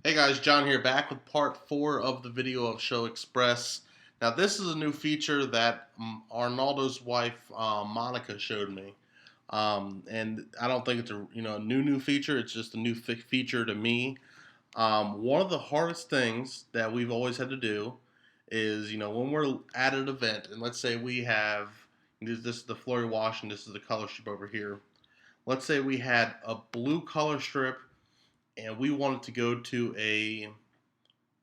Hey guys, John here, back with part 4 of the video of Showxpress. Now this is a new feature that Arnaldo's wife Monica showed me, and I don't think it's a new feature. It's just a new feature to me. One of the hardest things that we've always had to do is when we're at an event, and let's say we have this is the flurry wash and this is the color strip over here. Let's say we had a blue color strip and we wanted to go to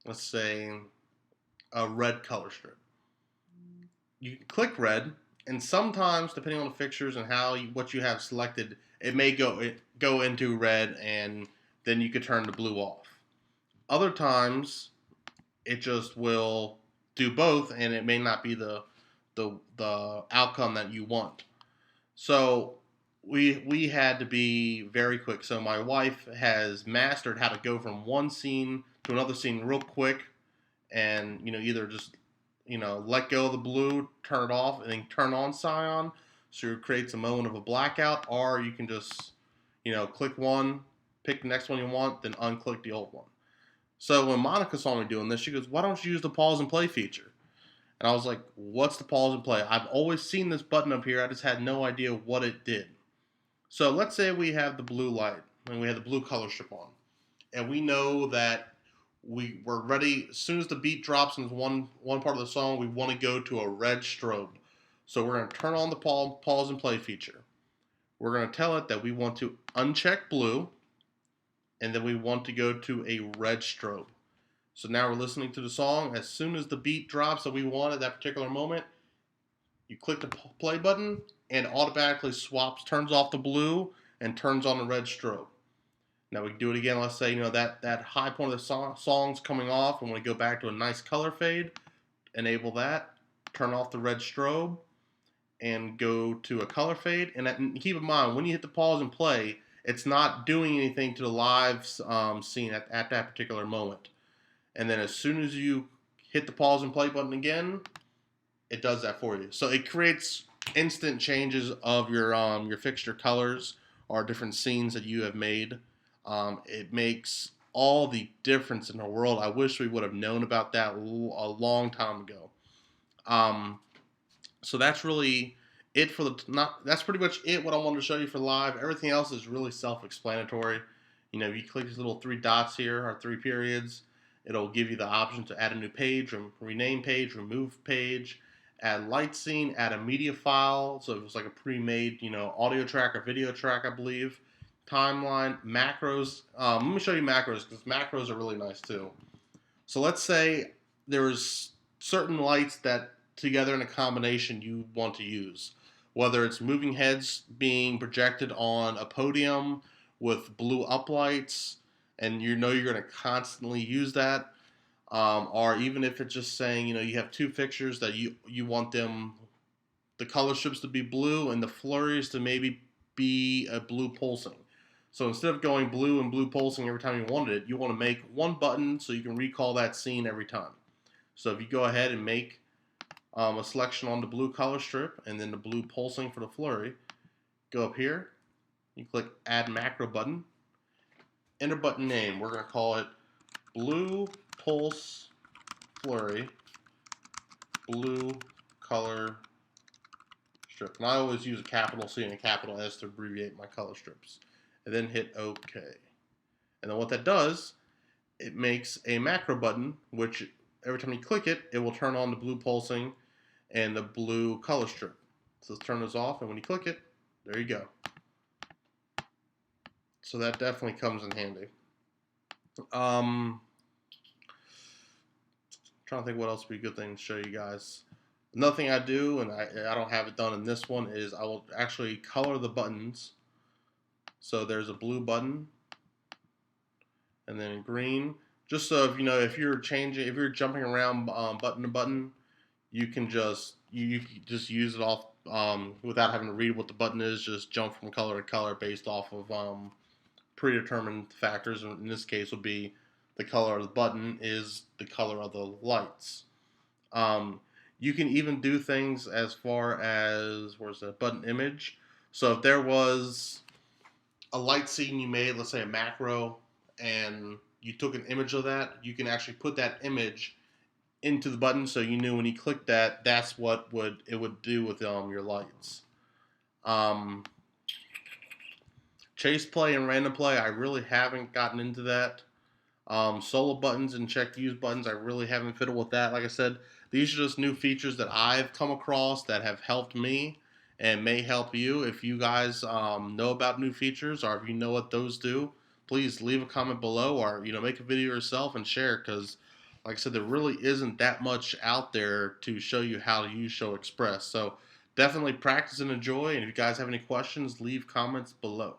let's say, a red color strip. You can click red, and sometimes, depending on the fixtures and what you have selected, it may go into red, and then you could turn the blue off. Other times, it just will do both, and it may not be the outcome that you want. So we had to be very quick. So my wife has mastered how to go from one scene to another scene real quick, and either just let go of the blue, turn it off, and then turn on cyan, so it creates a moment of a blackout. Or you can just click one, pick the next one you want, then unclick the old one. So when Monica saw me doing this, she goes, "Why don't you use the pause and play feature?" And I was like, "What's the pause and play? I've always seen this button up here. I just had no idea what it did." So let's say we have the blue light and we have the blue color strip on, and we know that we're ready. As soon as the beat drops in one part of the song, we want to go to a red strobe. So we're going to turn on the pause and play feature. We're going to tell it that we want to uncheck blue, and then we want to go to a red strobe. So now we're listening to the song. As soon as the beat drops that we want at that particular moment, you click the play button, and automatically turns off the blue, and turns on the red strobe. Now we can do it again. Let's say that high point of the song's coming off, and we go back to a nice color fade. Enable that, turn off the red strobe, and go to a color fade. And keep in mind, when you hit the pause and play, it's not doing anything to the live scene at that particular moment. And then as soon as you hit the pause and play button again, it does that for you. So it creates instant changes of your fixture colors or different scenes that you have made. It makes all the difference in the world. I wish we would have known about that a long time ago. So that's really it for that's pretty much it what I wanted to show you for live. Everything else is really self-explanatory. If you click these little 3 dots here, or 3 periods, it'll give you the option to add a new page, rename page, remove page, add light scene, add a media file. So it was like a pre-made, audio track or video track, I believe. Timeline, macros. Let me show you macros, because macros are really nice too. So let's say there's certain lights that together in a combination you want to use. Whether it's moving heads being projected on a podium with blue uplights, and you're going to constantly use that, or even if it's just saying you have 2 fixtures that you want the color strips to be blue and the flurries to maybe be a blue pulsing. So instead of going blue and blue pulsing every time you wanted it, you want to make one button so you can recall that scene every time. So if you go ahead and make a selection on the blue color strip and then the blue pulsing for the flurry, go up here, you click Add Macro button, enter button name. We're going to call it Blue Pulse Flurry Blue Color Strip. And I always use a capital C and a capital S to abbreviate my color strips. And then hit OK. And then what that does, it makes a macro button, which every time you click it, it will turn on the blue pulsing and the blue color strip. So let's turn this off, and when you click it, there you go. So that definitely comes in handy. Trying to think what else would be a good thing to show you guys. Another thing I do, and I don't have it done in this one, is I will actually color the buttons. So there's a blue button, and then green. Just so if you're jumping around button to button, you can just use it off without having to read what the button is. Just jump from color to color based off of predetermined factors. In this case, would be the color of the button is the color of the lights. You can even do things as far as where's the button image. So if there was a light scene you made, let's say a macro, and you took an image of that, you can actually put that image into the button, so you knew when you clicked that, that's what it would do with your lights. Um, Chase play and random play, I really haven't gotten into that. Solo buttons and check use buttons, I really haven't fiddled with that. Like I said, these are just new features that I've come across that have helped me and may help you. If you guys know about new features, or if you know what those do, please leave a comment below, or make a video yourself and share. Because, like I said, there really isn't that much out there to show you how to use Show Express. So definitely practice and enjoy. And if you guys have any questions, leave comments below.